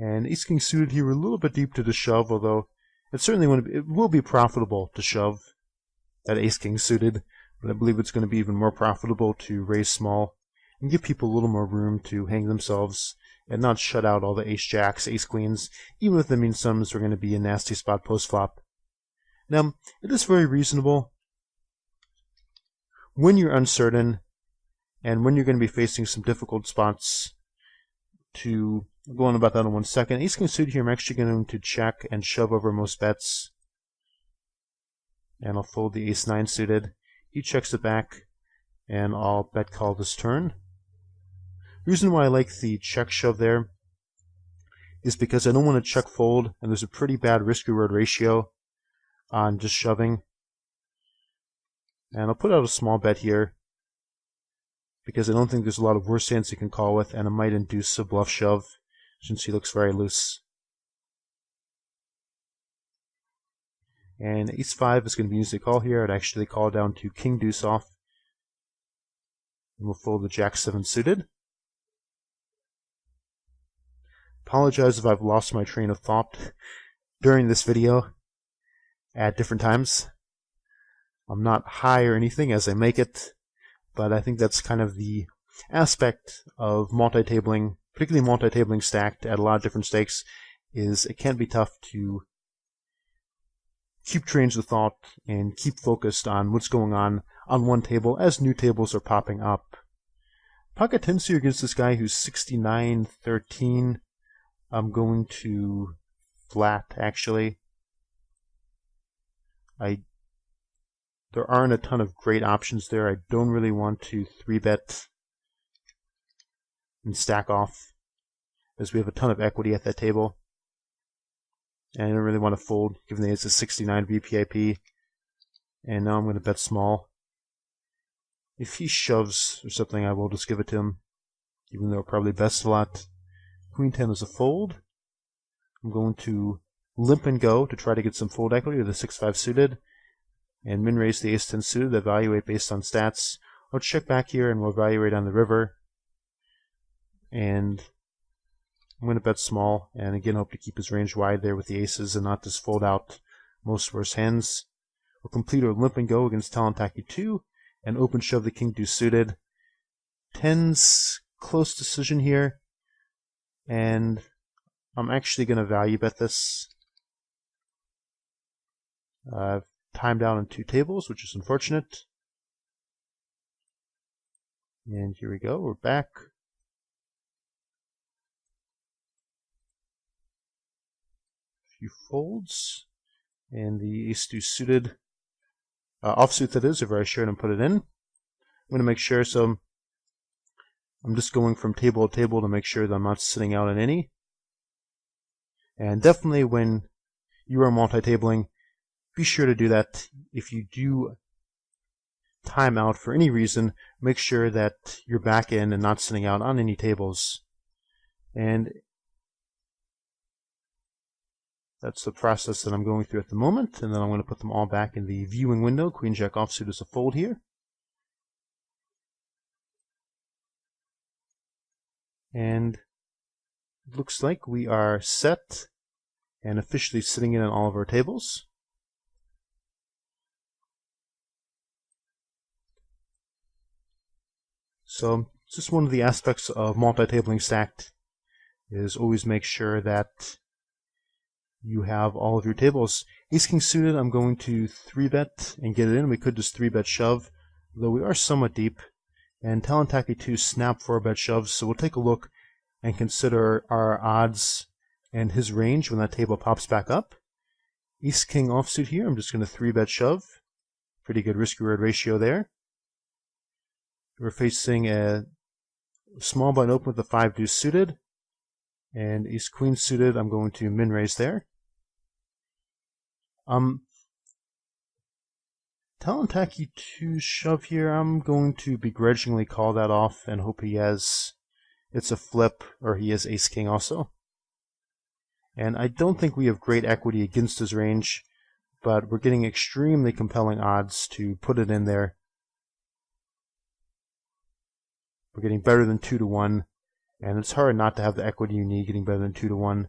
And ace king suited here, we're a little bit deep to the shove, although it certainly it will be profitable to shove that ace king suited, but I believe it's going to be even more profitable to raise small and give people a little more room to hang themselves and not shut out all the ace jacks, ace queens, even if the mean sums are going to be a nasty spot post flop. Now, it is very reasonable when you're uncertain and when you're going to be facing some difficult spots to go on about that in 1 second. Ace king suited here, I'm actually going to check and shove over most bets. And I'll fold the ace 9 suited. He checks it back, and I'll bet call this turn. The reason why I like the check shove there is because I don't want to check fold, and there's a pretty bad risk reward ratio on just shoving. And I'll put out a small bet here because I don't think there's a lot of worse hands you can call with, and it might induce a bluff shove since he looks very loose. And ace 5 is going to be used to call here. I'd actually call down to king deuce off. And we'll fold the jack 7 suited. Apologize if I've lost my train of thought during this video at different times. I'm not high or anything as I make it, but I think that's kind of the aspect of multi-tabling, particularly multi-tabling stacked at a lot of different stakes, is it can be tough to keep trains of thought and keep focused on what's going on one table as new tables are popping up. Pocket 10 here against this guy who's 69-13. I'm going to flat, actually. There aren't a ton of great options there. I don't really want to 3-bet and stack off, as we have a ton of equity at that table. And I don't really want to fold, given that it's a 69 VPIP. And now I'm going to bet small. If he shoves or something, I will just give it to him, even though it probably bets a lot. Queen 10 is a fold. I'm going to limp and go to try to get some fold equity with the 6-5 suited. And min raise the ace 10 suited, evaluate based on stats. I'll check back here and we'll evaluate on the river. And I'm going to bet small, and again hope to keep his range wide there with the aces and not just fold out most worse hands. We'll complete our limp and go against Talentaki 2 and open shove the king deuce suited. 10's close decision here, and I'm actually going to value bet this. I've timed out on 2 tables, which is unfortunate. And here we go, we're back. Few folds, and the ace 2 suited, offsuit that is, are very short, and put it in. I'm going to make sure, so I'm just going from table to table to make sure that I'm not sitting out on any. And definitely when you are multi-tabling, be sure to do that. If you do time out for any reason, make sure that you're back in and not sitting out on any tables. And that's the process that I'm going through at the moment, and then I'm going to put them all back in the viewing window. Queen Jack offsuit is a fold here. And it looks like we are set and officially sitting in on all of our tables. So just one of the aspects of multi-tabling stacked is always make sure that you have all of your tables. Ace King suited, I'm going to 3-bet and get it in. We could just 3-bet shove, though we are somewhat deep. And Talentaki 2 snap 4-bet shoves, so we'll take a look and consider our odds and his range when that table pops back up. Ace King offsuit here, I'm just going to 3-bet shove. Pretty good risk-reward ratio there. We're facing a small blind open with the 5 deuce suited. And Ace Queen suited, I'm going to min raise there. Talentaki 2 shove here, I'm going to begrudgingly call that off and hope he has, it's a flip, or he has Ace King also. And I don't think we have great equity against his range, but we're getting extremely compelling odds to put it in there. We're getting better than 2 to 1, And it's hard not to have the equity you need getting better than 2 to 1.